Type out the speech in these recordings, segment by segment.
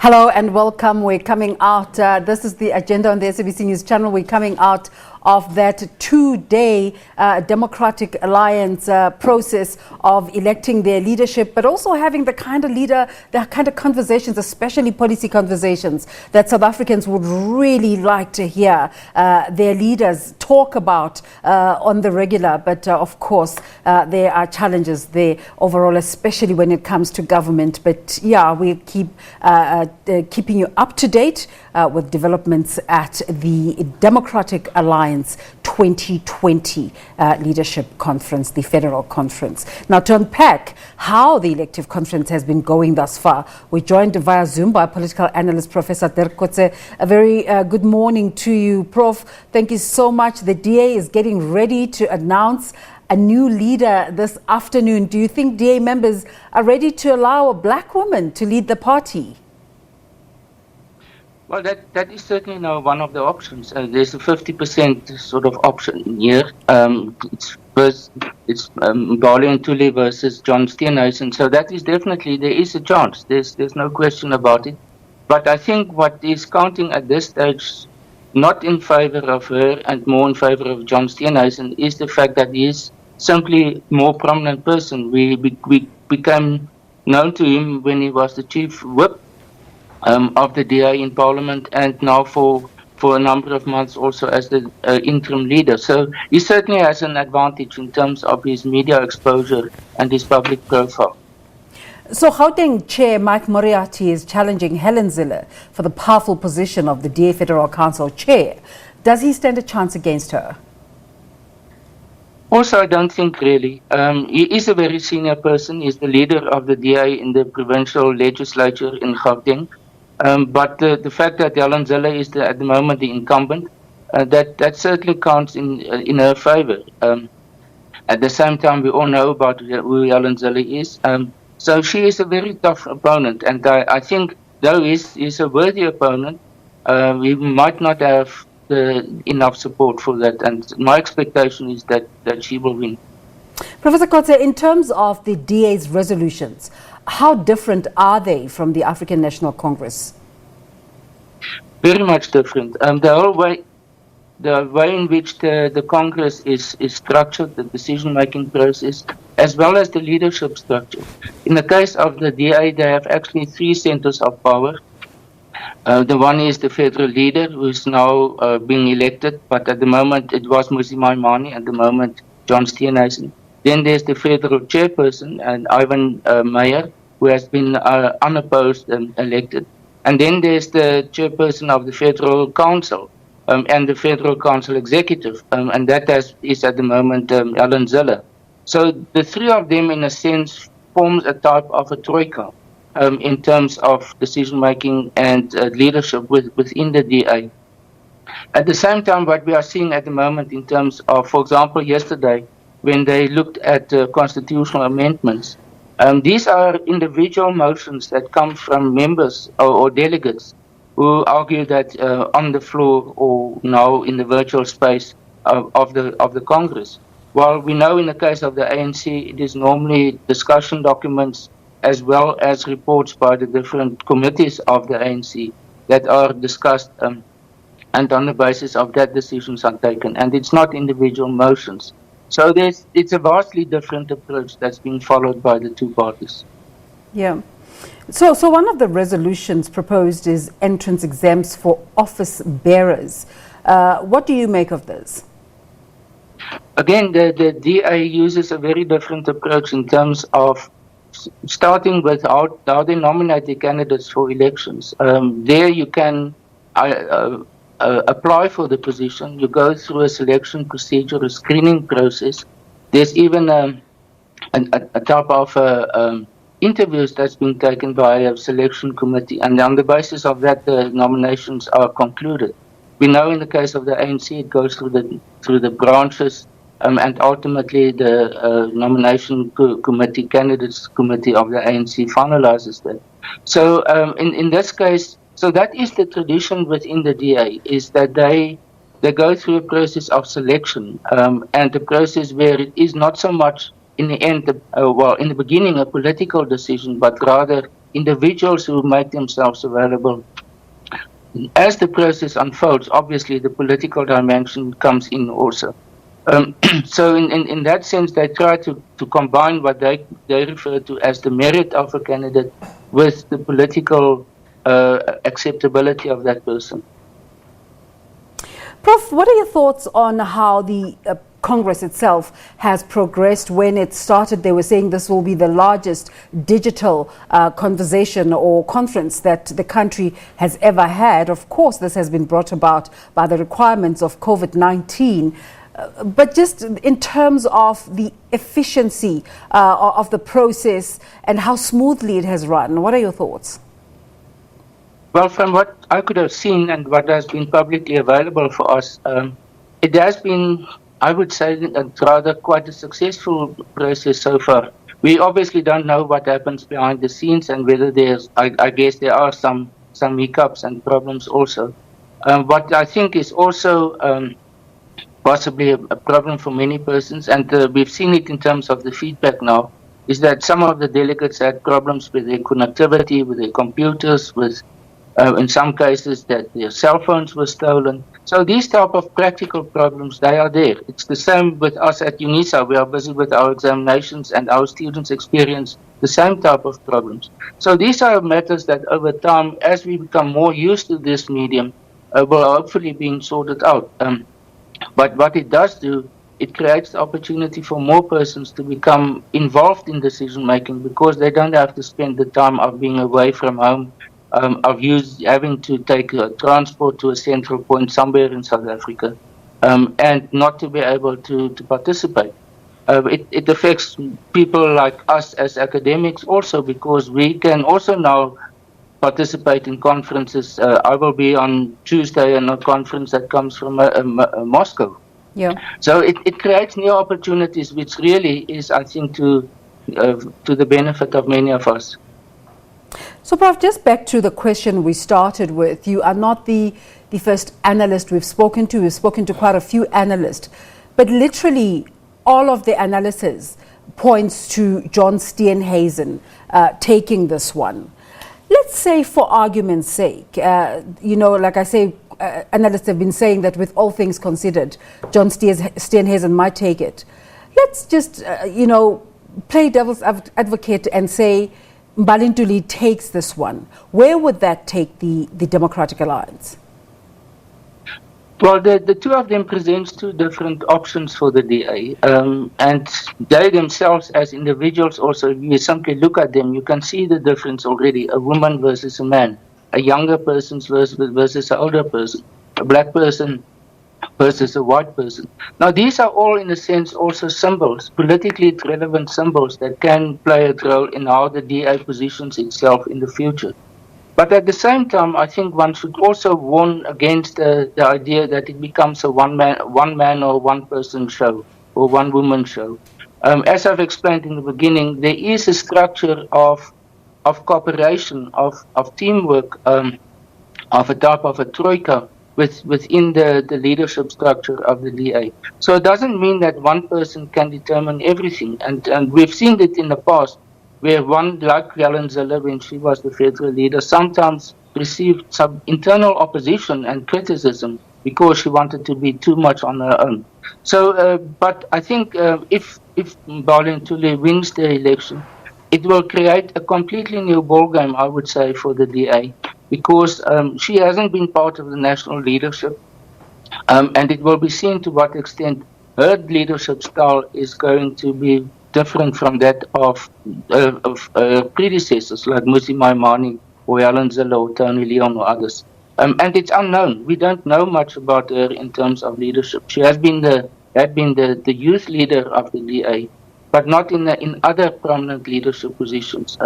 Hello and welcome. We're coming out, this is the agenda on the SABC News channel. We're coming out of that two-day Democratic Alliance process of electing their leadership, but also having the kind of conversations, especially policy conversations, that South Africans would really like to hear their leaders talk about on the regular. But of course, there are challenges there overall, especially when it comes to government. But yeah, we keep keeping you up to date with developments at the Democratic Alliance 2020 Leadership Conference, the Federal Conference. Now, to unpack how the Elective Conference has been going thus far, we're joined via Zoom by political analyst Professor Dirk Kotze. A very good morning to you, Prof. Thank you so much. The DA is getting ready to announce a new leader this afternoon. Do you think DA members are ready to allow a black woman to lead the party? Well, that is certainly now one of the options. There's a 50% sort of option in here. It's Mbali Ntuli versus John Steenhuisen. So that is definitely, there is a chance. There's no question about it. But I think what is counting at this stage, not in favor of her and more in favor of John Steenhuisen, is the fact that he is simply a more prominent person. We became known to him when he was the chief whip of the DA in Parliament, and now for a number of months also as the interim leader. So he certainly has an advantage in terms of his media exposure and his public profile. So Gauteng Chair Mike Moriarty is challenging Helen Zille for the powerful position of the DA Federal Council Chair. Does he stand a chance against her? Also, I don't think really. He is a very senior person. He's the leader of the DA in the provincial legislature in Gauteng. But the fact that Helen Zille is at the moment the incumbent, that certainly counts in her favor. At the same time, we all know about who Helen Zille is. So she is a very tough opponent, and I think though he's a worthy opponent, we might not have enough support for that, and my expectation is that she will win. Professor Kotze, in terms of the DA's resolutions, how different are they from the African National Congress? Very much different. The way in which the Congress is structured, the decision-making process, as well as the leadership structure. In the case of the DA, they have actually three centers of power. The one is the federal leader, who is now being elected, but at the moment it was Musi Maimane, at the moment John Steenhuisen. Then there's the federal chairperson, and Ivan Meyer, who has been unopposed and elected. And then there's the chairperson of the Federal Council and the Federal Council Executive, and that is at the moment Helen Zille. So the three of them, in a sense, forms a type of a troika in terms of decision-making and leadership within the DA. At the same time, what we are seeing at the moment in terms of, for example, yesterday, when they looked at constitutional amendments, these are individual motions that come from members or delegates who argue that on the floor or now in the virtual space of the Congress. While we know in the case of the ANC, it is normally discussion documents as well as reports by the different committees of the ANC that are discussed, and on the basis of that decisions are taken, and it's not individual motions. So it's a vastly different approach that's being followed by the two parties. Yeah. So one of the resolutions proposed is entrance exams for office bearers. What do you make of this? Again, the DA uses a very different approach in terms of starting with how they nominate the candidates for elections. There you can apply for the position. You go through a selection procedure, a screening process. There's even a type of interviews that's been taken by a selection committee, and on the basis of that, the nominations are concluded. We know in the case of the ANC, it goes through the branches, and ultimately the nomination committee, candidates committee of the ANC finalizes that. So in this case, so that is the tradition within the DA, is that they go through a process of selection, and a process where it is not so much in the end, in the beginning, a political decision, but rather individuals who make themselves available. As the process unfolds, obviously the political dimension comes in also. So in that sense, they try to combine what they refer to as the merit of a candidate with the political acceptability of that person. Prof, what are your thoughts on how the Congress itself has progressed? When it started, they were saying this will be the largest digital conversation or conference that the country has ever had. Of course, this has been brought about by the requirements of COVID-19. But just in terms of the efficiency of the process and how smoothly it has run, what are your thoughts? Well, from what I could have seen and what has been publicly available for us, it has been, I would say, rather quite a successful process so far. We obviously don't know what happens behind the scenes and whether there's, I guess there are some hiccups and problems also. What I think is also possibly a problem for many persons, and we've seen it in terms of the feedback now, is that some of the delegates had problems with their connectivity, with their computers, with in some cases that their cell phones were stolen. So these type of practical problems, they are there. It's the same with us at UNISA. We are busy with our examinations and our students experience the same type of problems. So these are matters that over time, as we become more used to this medium, will hopefully be sorted out. But what it does do, it creates the opportunity for more persons to become involved in decision making because they don't have to spend the time of being away from home, of having to take transport to a central point somewhere in South Africa, and not to be able to participate. It affects people like us as academics also because we can also now participate in conferences. I will be on Tuesday in a conference that comes from Moscow. Yeah. So it creates new opportunities, which really is, I think, to the benefit of many of us. So, Prof, just back to the question we started with. You are not the first analyst we've spoken to. We've spoken to quite a few analysts. But literally all of the analysis points to John Steenhuisen taking this one. Let's say, for argument's sake, like I say, analysts have been saying that with all things considered, John Steenhuisen might take it. Let's just, play devil's advocate and say Mbali Ntuli takes this one. Where would that take the Democratic Alliance? Well, the two of them presents two different options for the DA, and they themselves as individuals also, if you simply look at them, you can see the difference already, a woman versus a man, a younger person versus an older person, a black person versus a white person. Now, these are all, in a sense, also symbols, politically relevant symbols that can play a role in how the DA positions itself in the future. But at the same time, I think one should also warn against the idea that it becomes a one man or one person show or one woman show. As I've explained in the beginning, there is a structure of cooperation, of teamwork, of a type of a troika within the leadership structure of the DA. So it doesn't mean that one person can determine everything. And we've seen it in the past, where one, like Helen Zille, when she was the federal leader, sometimes received some internal opposition and criticism because she wanted to be too much on her own. So, but I think if Mbali Ntuli wins the election, it will create a completely new ballgame, I would say, for the DA, because she hasn't been part of the national leadership, and it will be seen to what extent her leadership style is going to be different from that of predecessors like Musi Maimane or Helen Zille or Tony Leon or others. And it's unknown. We don't know much about her in terms of leadership. She has been the youth leader of the DA, but not in other prominent leadership positions.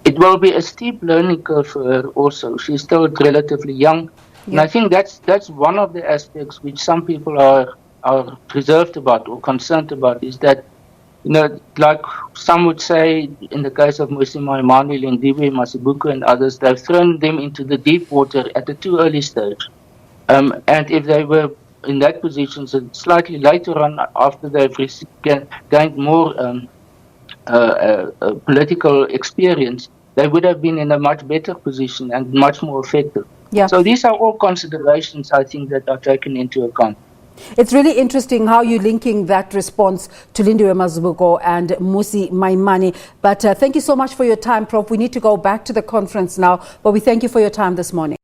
It will be a steep learning curve for her also. She's still relatively young. Yeah. And I think that's one of the aspects which some people are reserved about or concerned about, is that, like some would say, in the case of Musi Maimane, Lindiwe, Masibuko and others, they've thrown them into the deep water at a too early stage. And if they were in that position, so slightly later on, after they've gained more political experience, they would have been in a much better position and much more effective. Yeah. So these are all considerations, I think, that are taken into account. It's really interesting how you're linking that response to Lindiwe Mazibuko and Musi Maimane. But thank you so much for your time, Prof. We need to go back to the conference now, but we thank you for your time this morning.